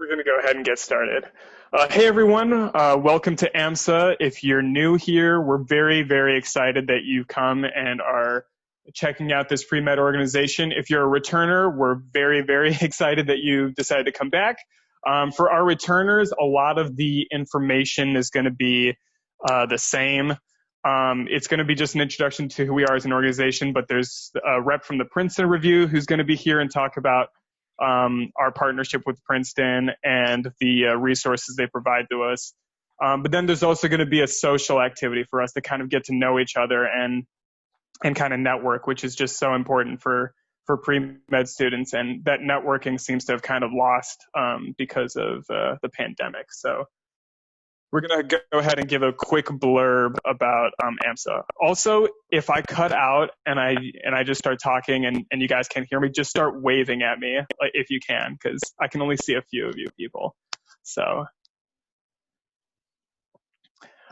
We're going to go ahead and get started. Hey everyone, welcome to AMSA. If you're new here, we're very, very excited that you come and are checking out this pre-med organization. If you're a returner, we're very, very excited that you decided to come back. For our returners, a lot of the information is going to be the same. It's going to be just an introduction to who we are as an organization, but there's a rep from the Princeton Review who's going to be here and talk about our partnership with Princeton and the resources they provide to us. But then there's also going to be a social activity for us to kind of get to know each other and kind of network, which is just so important for pre-med students. And that networking seems to have kind of lost because of the pandemic. So we're going to go ahead and give a quick blurb about AMSA. Also, if I cut out and I just start talking and you guys can't hear me, just start waving at me if you can, because I can only see a few of you people. So,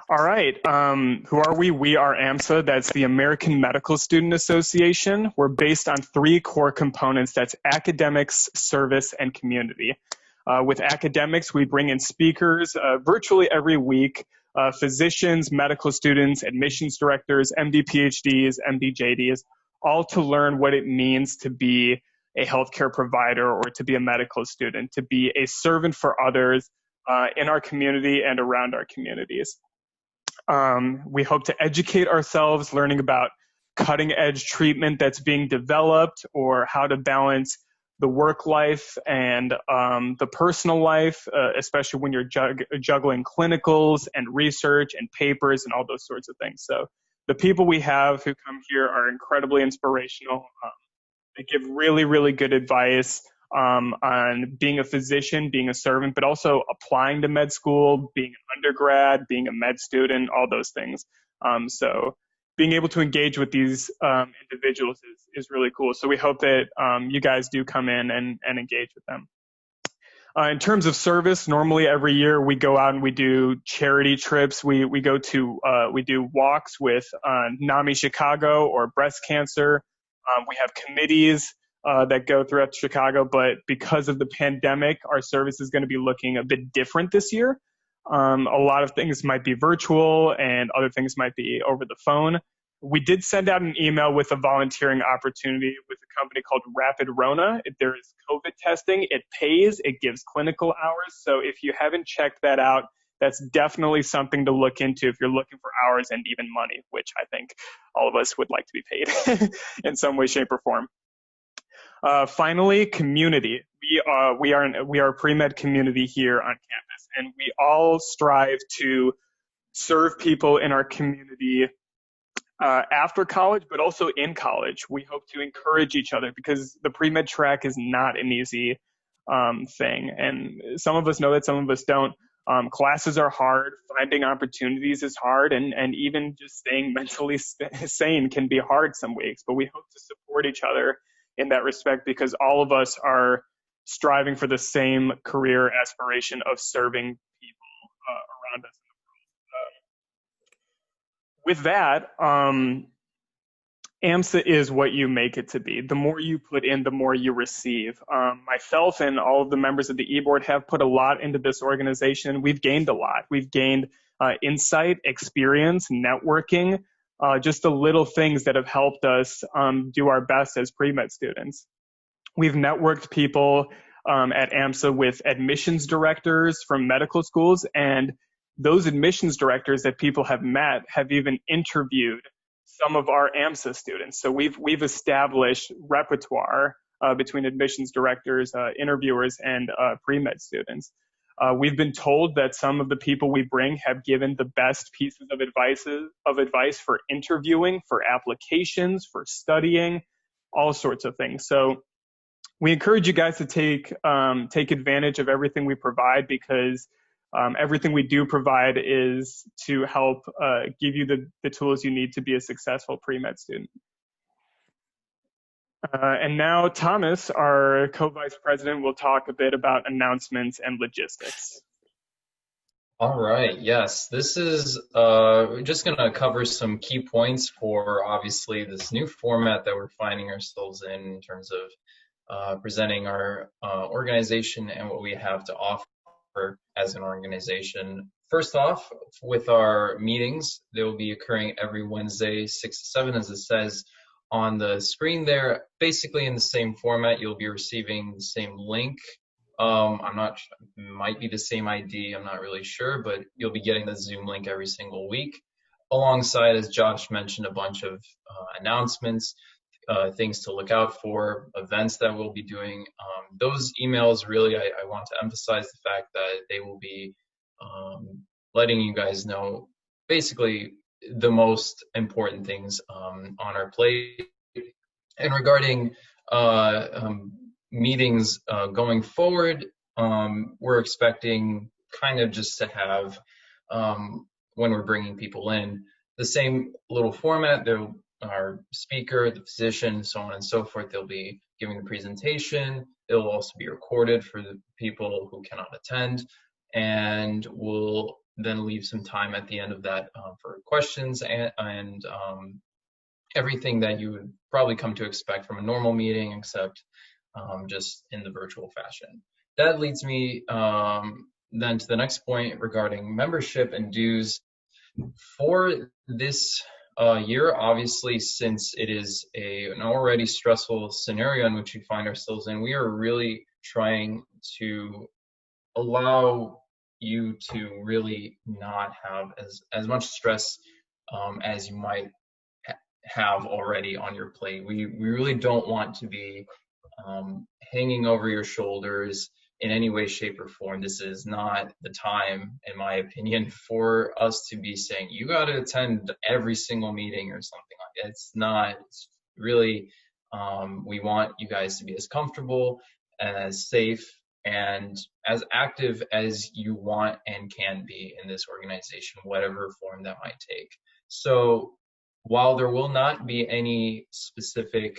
all right. Who are we? We are AMSA. That's the American Medical Student Association. We're based on three core components. That's academics, service, and community. With academics, we bring in speakers virtually every week, physicians, medical students, admissions directors, MD PhDs, MD JDs, all to learn what it means to be a healthcare provider or to be a medical student, to be a servant for others in our community and around our communities. We hope to educate ourselves, learning about cutting edge treatment that's being developed or how to balance the work life and the personal life, especially when you're juggling clinicals and research and papers and all those sorts of things. So the people we have who come here are incredibly inspirational. They give really, really good advice on being a physician, being a servant, but also applying to med school, being an undergrad, being a med student, all those things. So being able to engage with these individuals is really cool. So we hope that you guys do come in and engage with them. In terms of service, normally every year we go out and we do charity trips. We do walks with NAMI Chicago or breast cancer. We have committees that go throughout Chicago, but because of the pandemic, our service is going to be looking a bit different this year. A lot of things might be virtual and other things might be over the phone. We did send out an email with a volunteering opportunity with a company called Rapid Rona. There is COVID testing. It pays. It gives clinical hours. So if you haven't checked that out, that's definitely something to look into if you're looking for hours and even money, which I think all of us would like to be paid in some way, shape, or form. Finally, community. We are a pre-med community here on campus, and we all strive to serve people in our community after college, but also in college. We hope to encourage each other because the pre-med track is not an easy thing, and some of us know that, some of us don't. Classes are hard, finding opportunities is hard, and even just staying mentally sane can be hard some weeks, but we hope to support each other in that respect because all of us are striving for the same career aspiration of serving people around us in the world. With that, AMSA is what you make it to be. The more you put in, the more you receive. Myself and all of the members of the e-board have put a lot into this organization. We've gained a lot. We've gained insight, experience, networking, just the little things that have helped us do our best as pre-med students. We've networked people at AMSA with admissions directors from medical schools, and those admissions directors that people have met have even interviewed some of our AMSA students. So we've established repertoire between admissions directors, interviewers, and pre-med students. We've been told that some of the people we bring have given the best pieces of advice for interviewing, for applications, for studying, all sorts of things. So we encourage you guys to take advantage of everything we provide because everything we do provide is to help give you the tools you need to be a successful pre-med student. And now Thomas, our co-vice president, will talk a bit about announcements and logistics. All right, yes, this is just going to cover some key points for obviously this new format that we're finding ourselves in terms of presenting our organization and what we have to offer as an organization. First off, with our meetings, they will be occurring every Wednesday, 6 to 7, as it says on the screen there. Basically in the same format, you'll be receiving the same link. I'm not, might be the same ID, I'm not really sure, but you'll be getting the Zoom link every single week. Alongside, as Josh mentioned, a bunch of announcements, things to look out for, events that we'll be doing. Those emails, really, I want to emphasize the fact that they will be letting you guys know basically the most important things on our plate. And regarding meetings going forward, we're expecting kind of just to have, when we're bringing people in, the same little format. There, our speaker, the physician, so on and so forth, they'll be giving the presentation. It'll also be recorded for the people who cannot attend, and we'll then leave some time at the end of that for questions and everything that you would probably come to expect from a normal meeting, except just in the virtual fashion. That leads me then to the next point regarding membership and dues. For this year, obviously, since it is an already stressful scenario in which we find ourselves in, we are really trying to allow you to really not have as much stress as you might have already on your plate. We really don't want to be hanging over your shoulders in any way, shape, or form. This is not the time, in my opinion, for us to be saying, you got to attend every single meeting or something like that. It's not. It's really, we want you guys to be as comfortable and as safe and as active as you want and can be in this organization, whatever form that might take. So while there will not be any specific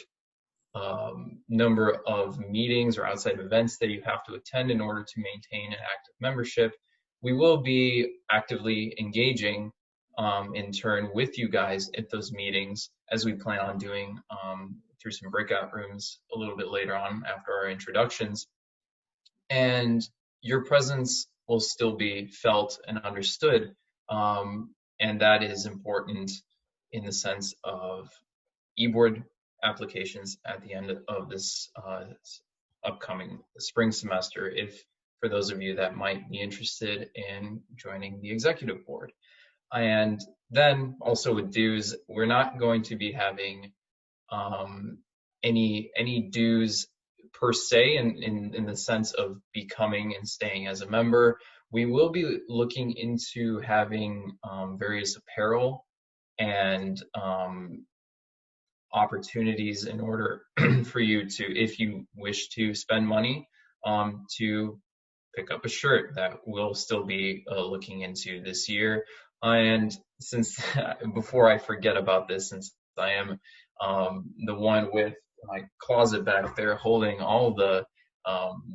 number of meetings or outside events that you have to attend in order to maintain an active membership, we will be actively engaging in turn with you guys at those meetings, as we plan on doing through some breakout rooms a little bit later on after our introductions. And your presence will still be felt and understood, and that is important in the sense of eBoard applications at the end of this upcoming spring semester, if for those of you that might be interested in joining the executive board. And then also with dues, we're not going to be having any dues per se in the sense of becoming and staying as a member. We will be looking into having various apparel and opportunities in order for you to, if you wish to spend money, to pick up a shirt. That we'll still be looking into this year. And since, before I forget about this, since I am the one with my closet back there holding all the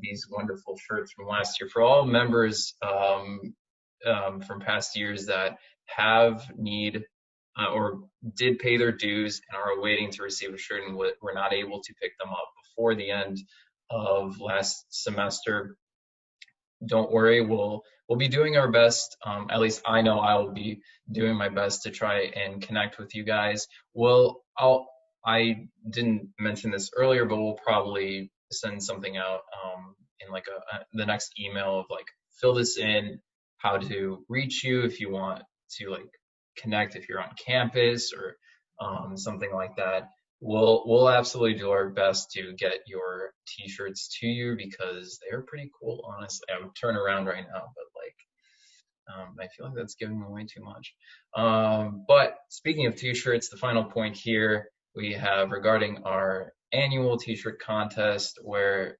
these wonderful shirts from last year, for all members from past years that have need or did pay their dues and are waiting to receive a shirt and were not able to pick them up before the end of last semester, don't worry, we'll be doing our best. At least I know I will be doing my best to try and connect with you guys. Well, I didn't mention this earlier, but we'll probably send something out in like the next email of like, fill this in, how to reach you if you want to like connect, if you're on campus or something like that. We'll absolutely do our best to get your t-shirts to you because they're pretty cool, honestly. I would turn around right now, but like I feel like that's giving away too much. But speaking of t-shirts, the final point here we have regarding our annual t-shirt contest, where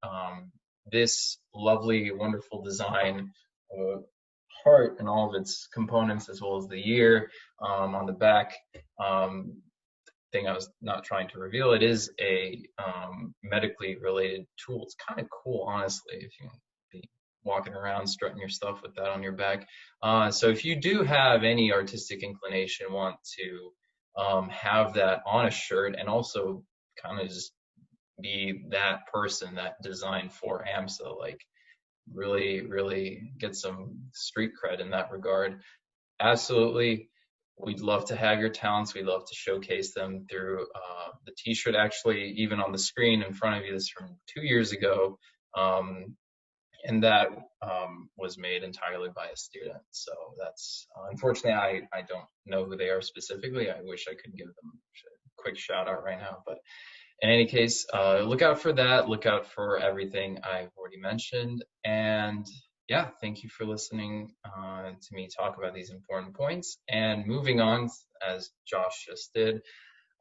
this lovely, wonderful design heart and all of its components, as well as the year on the back. Thing I was not trying to reveal, it is a medically related tool. It's kind of cool, honestly, if you be walking around strutting your stuff with that on your back. So if you do have any artistic inclination, want to have that on a shirt and also kind of just be that person that designed for AMSA, like really get some street cred in that regard. Absolutely. We'd love to have your talents. We'd love to showcase them through the t-shirt. Actually, even on the screen in front of you, this is from 2 years ago. And that was made entirely by a student. So that's, unfortunately, I don't know who they are specifically. I wish I could give them a quick shout out right now. But in any case, look out for that. Look out for everything I've already mentioned. And yeah, thank you for listening to me talk about these important points. And moving on, as Josh just did,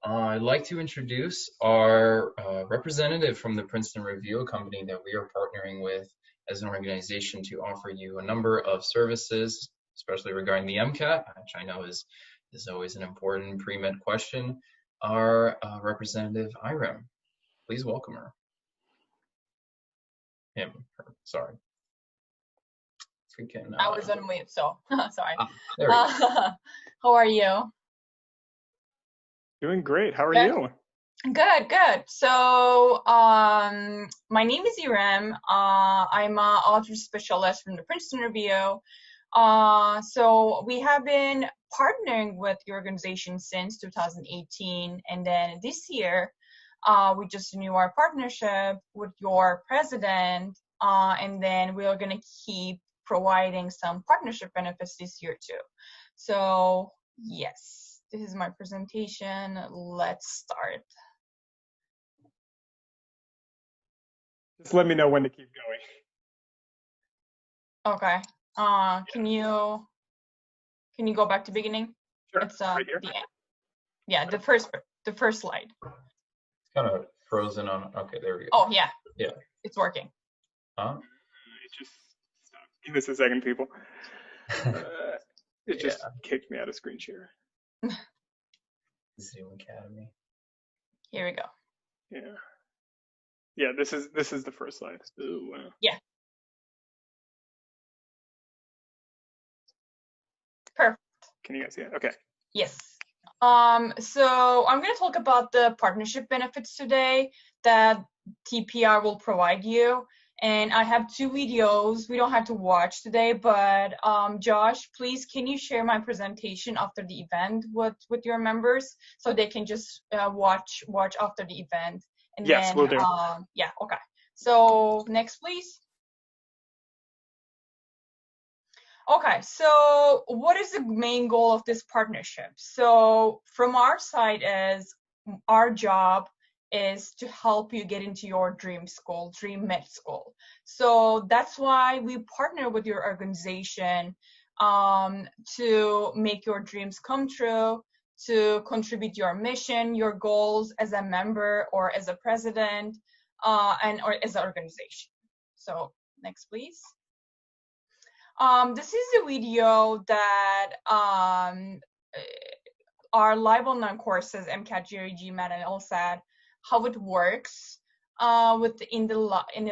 I'd like to introduce our representative from the Princeton Review, a company that we are partnering with as an organization to offer you a number of services, especially regarding the MCAT, which I know is always an important pre-med question. Our representative, Irem. Please welcome her. Her, sorry. Freaking, I was on mute, so sorry. There we go. How are you? Doing great. How are you? Good. So, my name is Irem. I'm an author specialist from the Princeton Review. So we have been partnering with the organization since 2018, and then this year, we just renewed our partnership with your president, and then we are going to keep providing some partnership benefits this year too. So yes, this is my presentation. Let's start. Just let me know when to keep going. Okay. Can you go back to beginning? Sure. It's right here. the end. Yeah, the first slide. It's kind of frozen on. Okay, there we go. Oh yeah. Yeah. It's working. Huh? It just stopped. Give us a second, people. It just kicked me out of screen share. Zoom Academy. Here we go. Yeah, this is the first slide. Ooh, wow. Yeah. Perfect. Can you guys see it? Okay. Yes. So I'm going to talk about the partnership benefits today that TPR will provide you. And I have 2 videos we don't have to watch today, but Josh, please, can you share my presentation after the event with your members so they can just watch after the event? And yes, then, we'll do. Yeah, okay. So next, please. Okay, so what is the main goal of this partnership? So from our side is our job is to help you get into your dream school, dream med school. So that's why we partner with your organization to make your dreams come true, to contribute your mission, your goals as a member or as a president, or as an organization. So next, please. This is a video that our live online courses, MCAT, GRE, GMAT, and LSAT, how it works in the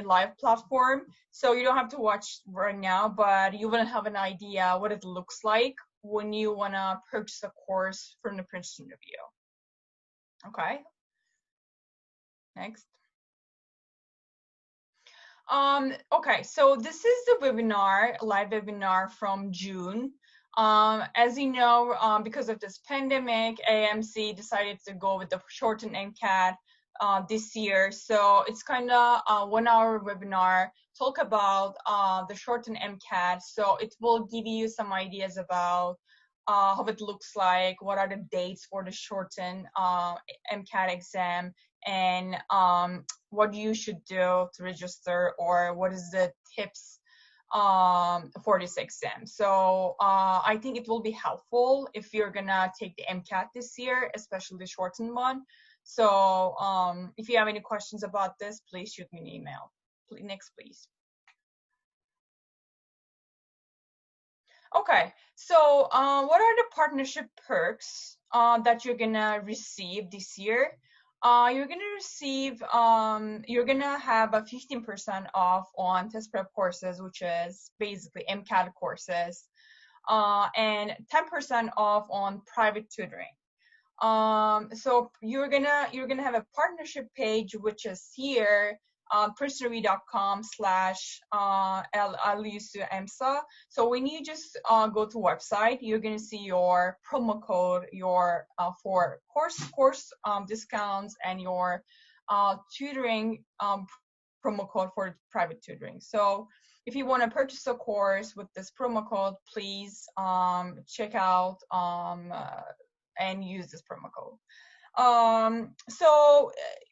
live platform. So you don't have to watch right now, but you will have an idea what it looks like when you want to purchase a course from the Princeton Review. Okay. Next. Okay, so this is the webinar, live webinar from June. As you know, because of this pandemic, AMC decided to go with the shortened MCAT this year. So it's kind of a 1-hour webinar, talk about the shortened MCAT. So it will give you some ideas about how it looks like, what are the dates for the shortened MCAT exam, and what you should do to register, or what is the tips for this exam. So I think it will be helpful if you're gonna take the MCAT this year, especially the shortened one. So if you have any questions about this, please shoot me an email. Next, please. Okay, so what are the partnership perks that you're gonna receive this year? You're gonna have a 15% off on test prep courses, which is basically MCAT courses, and 10% off on private tutoring. So you're gonna have a partnership page, which is here, princetonreview.com/LUSU-EMSA. So when you just go to website, you're gonna see your promo code, your for course discounts, and your tutoring promo code for private tutoring. So if you want to purchase a course with this promo code, please check out and use this promo code. So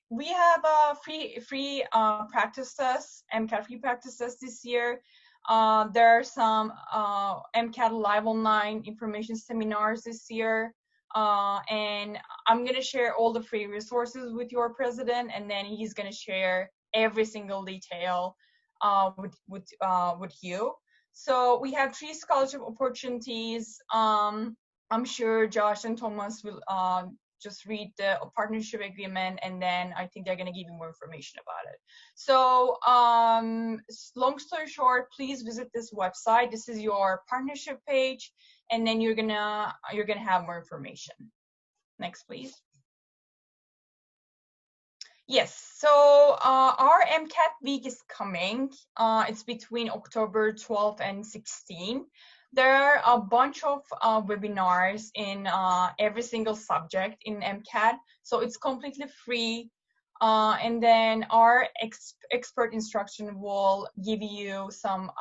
we have a free practice tests, MCAT free practice tests this year. There are some MCAT live online information seminars this year. And I'm going to share all the free resources with your president, and then he's going to share every single detail with you. So we have 3 scholarship opportunities. I'm sure Josh and Thomas will just read the partnership agreement, and then I think they're going to give you more information about it. So long story short, please visit this website. This is your partnership page, and then you're gonna have more information. Next, please. Yes, so our MCAT week is coming. It's between October 12th and 16th. There are a bunch of webinars in every single subject in MCAT, so it's completely free. And then our expert instruction will give you some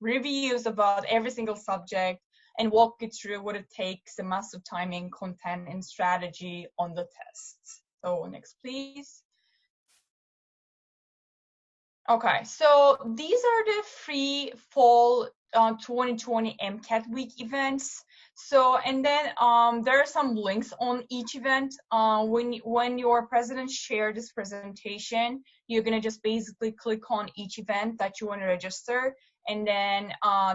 reviews about every single subject and walk you through what it takes, the massive timing, content, and strategy on the tests. So next, please. Okay, so these are the free fall 2020 MCAT week events. So, and then there are some links on each event. When your president shared this presentation, you're gonna just basically click on each event that you want to register, and then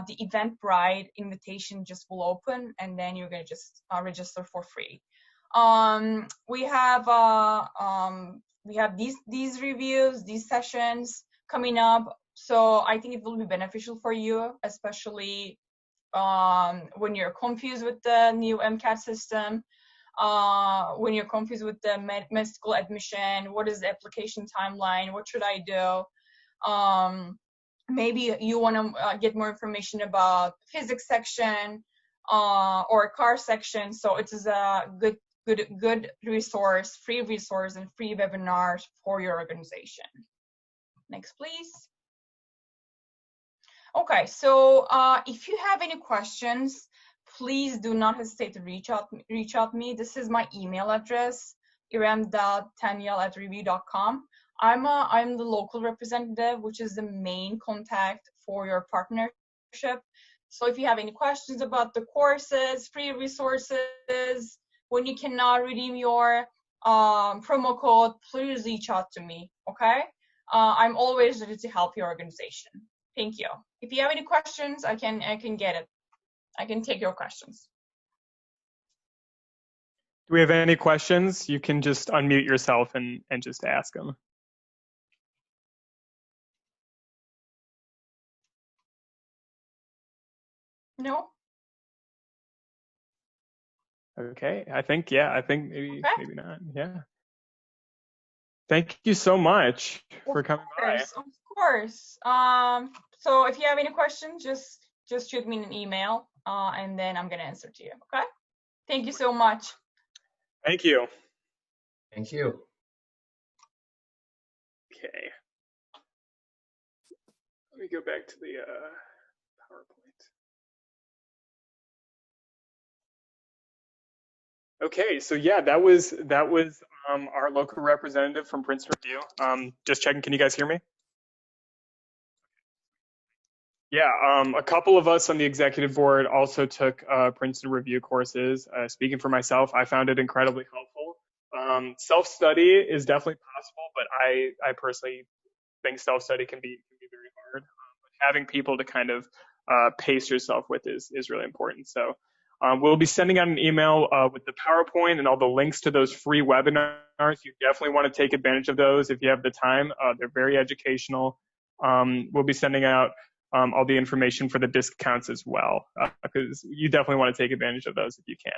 the Eventbrite invitation just will open, and then you're gonna just register for free. We have these reviews, these sessions coming up, so I think it will be beneficial for you, especially when you're confused with the new MCAT system, when you're confused with the med school admission, what is the application timeline, what should I do? Maybe you want to get more information about physics section or car section, so it is a good resource, free resource, and free webinars for your organization. Next, please. Okay, so if you have any questions, please do not hesitate to reach out me. This is my email address, iram.tanyel@review.com. I'm the local representative, which is the main contact for your partnership. So if you have any questions about the courses, free resources, when you cannot redeem your promo code, please reach out to me, okay? I'm always ready to help your organization. Thank you. If you have any questions, I can get it. I can take your questions. Do we have any questions? You can just unmute yourself and just ask them. No? Okay, I think maybe not. Yeah. Thank you so much for coming by. Of course. So if you have any questions, just shoot me an email, and then I'm gonna answer to you. Okay? Thank you so much. Thank you. Thank you. Okay. Let me go back to the PowerPoint. Okay, so yeah, that was our local representative from Princeton Review. Just checking, can you guys hear me? Yeah, a couple of us on the executive board also took Princeton Review courses. Speaking for myself, I found it incredibly helpful. Self-study is definitely possible, but I personally think self-study can be very hard. But having people to kind of pace yourself with is really important. So we'll be sending out an email with the PowerPoint and all the links to those free webinars. You definitely want to take advantage of those if you have the time. They're very educational. We'll be sending out all the information for the discounts as well, because you definitely want to take advantage of those if you can.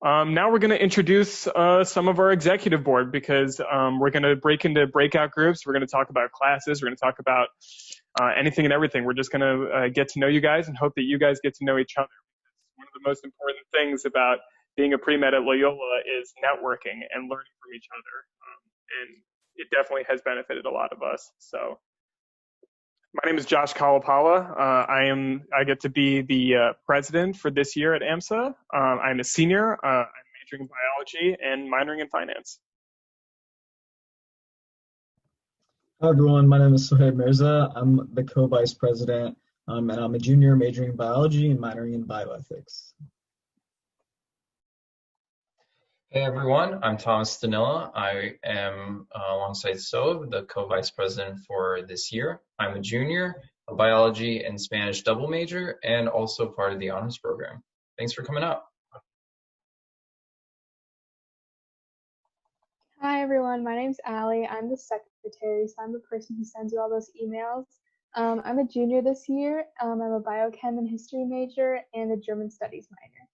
Now we're going to introduce some of our executive board because we're going to break into breakout groups. We're going to talk about classes. We're going to talk about anything and everything. We're just going to get to know you guys and hope that you guys get to know each other. One of the most important things about being a pre-med at Loyola is networking and learning from each other. And it definitely has benefited a lot of us. So my name is Josh Kalapala. I get to be the president for this year at AMSA. I'm a senior. I'm majoring in biology and minoring in finance. Hi everyone, my name is Sohaib Mirza. I'm the co-vice president, and I'm a junior majoring in biology and minoring in bioethics. Hey everyone, I'm Thomas Stanilla. I am alongside Sohaib, the co-vice president for this year. I'm a junior, a biology and Spanish double major, and also part of the honors program. Thanks for coming up. Hi everyone, my name's Allie. I'm the secretary, so I'm the person who sends you all those emails. I'm a junior this year. I'm a biochem and history major and a German studies minor.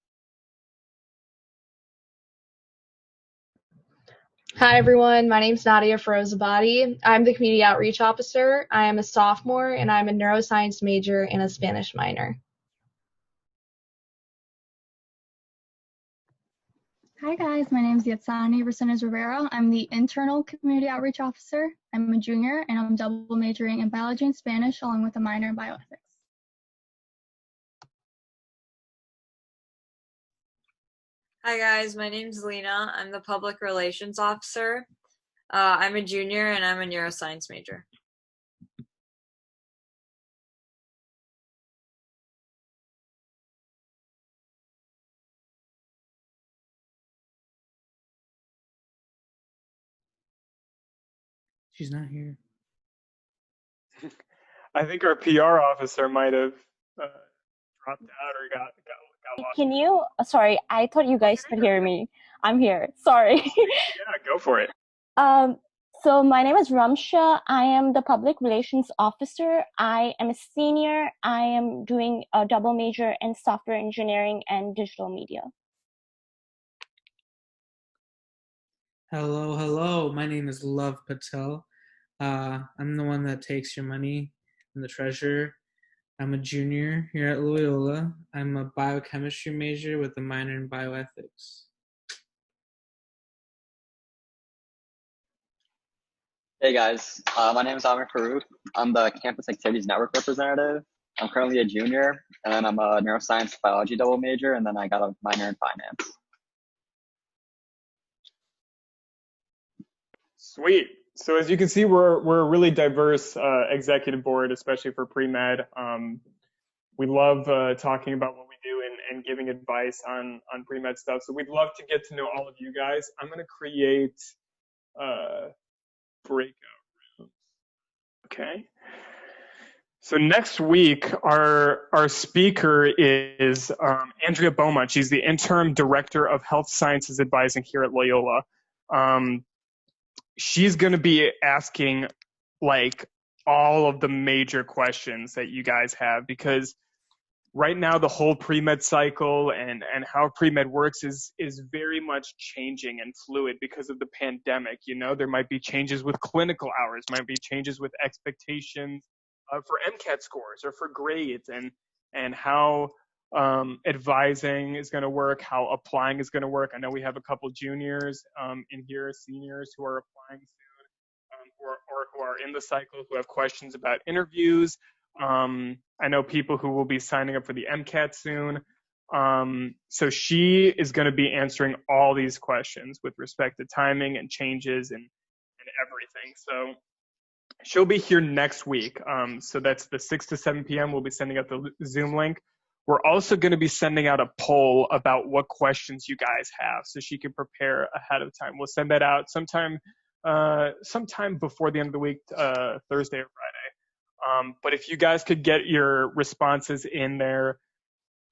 Hi everyone, my name is Nadia Ferozabadi. I'm the community outreach officer. I am a sophomore and I'm a neuroscience major and a Spanish minor. Hi guys, my name is Yatsani Resendez Rivera. I'm the internal community outreach officer. I'm a junior and I'm double majoring in biology and Spanish along with a minor in bioethics. Hi guys, my name's Lena. I'm the public relations officer. I'm a junior and I'm a neuroscience major. She's not here. I think our PR officer might have dropped out or got lost. Can you, sorry, I thought you guys could hear me. I'm here, sorry. Yeah, go for it. So my name is Ramsha. I am the public relations officer. I am a senior. I am doing a double major in software engineering and digital media. Hello. My name is Love Patel. I'm the one that takes your money. I'm the treasurer. I'm a junior here at Loyola. I'm a biochemistry major with a minor in bioethics. Hey guys, my name is Amir Farouk. I'm the Campus Activities Network representative. I'm currently a junior, and then I'm a neuroscience biology double major, and then I got a minor in finance. Sweet. So as you can see, we're a really diverse executive board, especially for pre-med. We love talking about what we do and giving advice on pre-med stuff. So we'd love to get to know all of you guys. I'm going to create breakout rooms. Okay. So next week, our speaker is Andrea Beaumont. She's the interim director of health sciences advising here at Loyola. She's going to be asking like all of the major questions that you guys have, because right now the whole pre-med cycle and how pre-med works is very much changing and fluid because of the pandemic. You know, there might be changes with clinical hours, might be changes with expectations for MCAT scores or for grades, and how advising is going to work, how applying is going to work. I know we have a couple juniors in here, seniors who are applying soon, or who are in the cycle who have questions about interviews. I know people who will be signing up for the MCAT soon. So she is going to be answering all these questions with respect to timing and changes and everything. So she'll be here next week. So that's the 6 to 7 p.m. We'll be sending out the Zoom link. We're also going to be sending out a poll about what questions you guys have so she can prepare ahead of time. We'll send that out sometime before the end of the week, Thursday or Friday. But if you guys could get your responses in there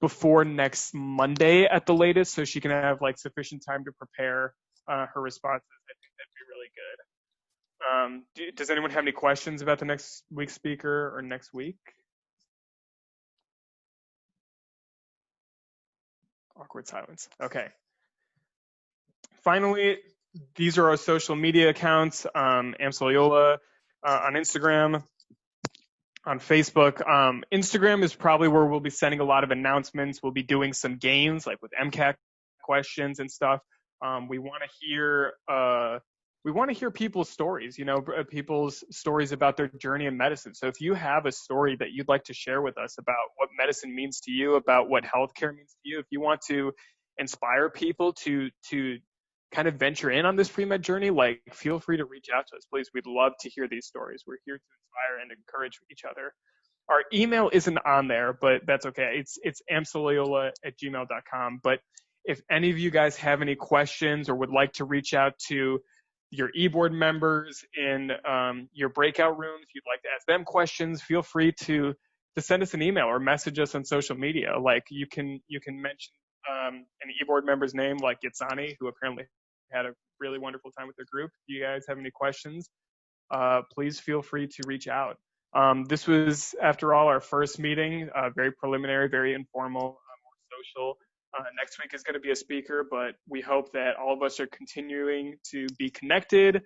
before next Monday at the latest, so she can have like sufficient time to prepare her responses, I think that'd be really good. Does anyone have any questions about the next week's speaker or next week? Awkward silence. Okay. finally, these are our social media accounts, AMSA Loyola on Instagram, on Facebook. Instagram is probably where we'll be sending a lot of announcements. We'll be doing some games like with MCAT questions and stuff. We want to hear people's stories, people's stories about their journey in medicine. So if you have a story that you'd like to share with us about what medicine means to you, about what healthcare means to you, if you want to inspire people to kind of venture in on this pre-med journey, like feel free to reach out to us, please. We'd love to hear these stories. We're here to inspire and encourage each other. Our email isn't on there, but that's okay. It's amsaloyola@gmail.com. But if any of you guys have any questions or would like to reach out to your e-board members in your breakout rooms, you'd like to ask them questions, feel free to send us an email or message us on social media. Like you can mention an e-board member's name, like Yatsani, who apparently had a really wonderful time with their group. If you guys have any questions, please feel free to reach out. This was, after all, our first meeting, very preliminary, very informal, more social. Next week is going to be a speaker, but we hope that all of us are continuing to be connected.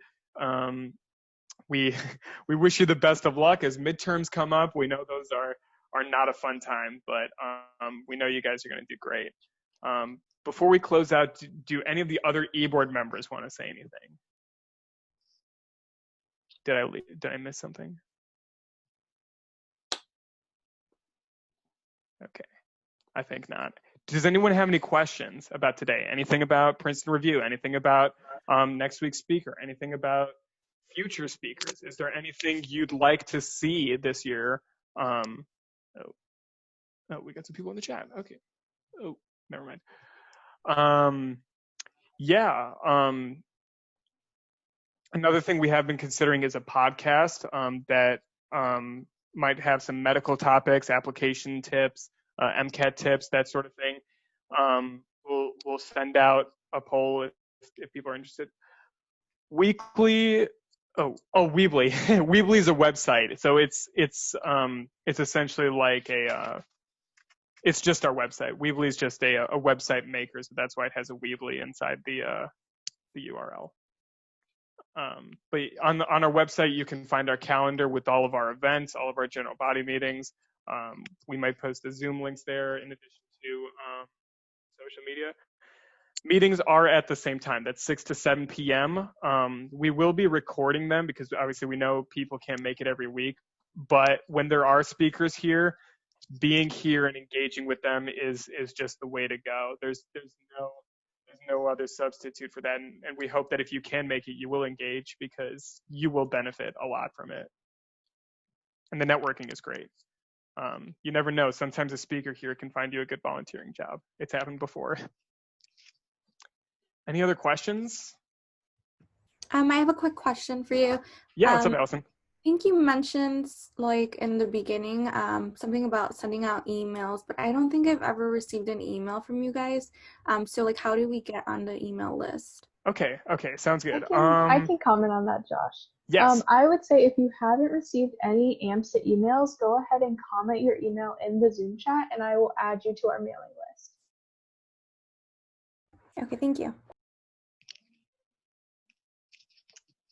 We wish you the best of luck as midterms come up. We know those are not a fun time, but we know you guys are going to do great. Before we close out, do any of the other e-board members want to say anything? Did I miss something? Okay, I think not. Does anyone have any questions about today? Anything about Princeton Review? Anything about next week's speaker? Anything about future speakers? Is there anything you'd like to see this year? Oh, we got some people in the chat. Okay. Oh, never mind. Another thing we have been considering is a podcast that might have some medical topics, application tips, MCAT tips, that sort of thing. We'll send out a poll if people are interested. Weebly. Weebly is a website, so it's essentially like it's just our website. Weebly is just a website maker, so that's why it has a Weebly inside the URL. But on our website, you can find our calendar with all of our events, all of our general body meetings. We might post the Zoom links there in addition to social media. Meetings are at the same time. That's 6 to 7 p.m. We will be recording them because obviously we know people can't make it every week. But when there are speakers here, being here and engaging with them is just the way to go. There's no other substitute for that. And we hope that if you can make it, you will engage because you will benefit a lot from it. And the networking is great. You never know. Sometimes a speaker here can find you a good volunteering job. It's happened before. Any other questions? I have a quick question for you. Yeah, what's up, Allison? I think you mentioned, like, in the beginning, something about sending out emails, but I don't think I've ever received an email from you guys. So, like, how do we get on the email list? Okay, sounds good. I can comment on that, Josh. Yes. I would say if you haven't received any AMSA emails, go ahead and comment your email in the Zoom chat, and I will add you to our mailing list. Okay, thank you.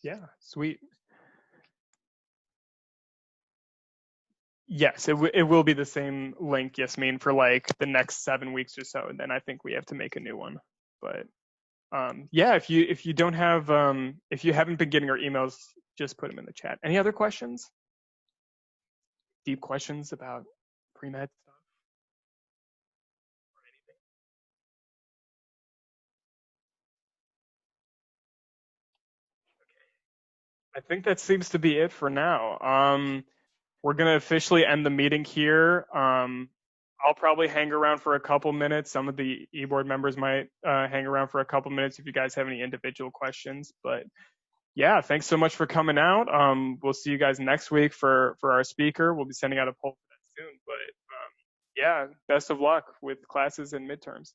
Yeah, sweet. Yes, it will be the same link, Yasmin, for like the next 7 weeks or so, and then I think we have to make a new one. But yeah, if you don't have if you haven't been getting our emails, just put them in the chat. Any other questions? Deep questions about pre-med stuff? Or anything? Okay. I think that seems to be it for now. We're going to officially end the meeting here. I'll probably hang around for a couple minutes. Some of the e-board members might hang around for a couple minutes if you guys have any individual questions. But yeah, thanks so much for coming out. We'll see you guys next week for our speaker. We'll be sending out a poll for that soon. But yeah, best of luck with classes and midterms.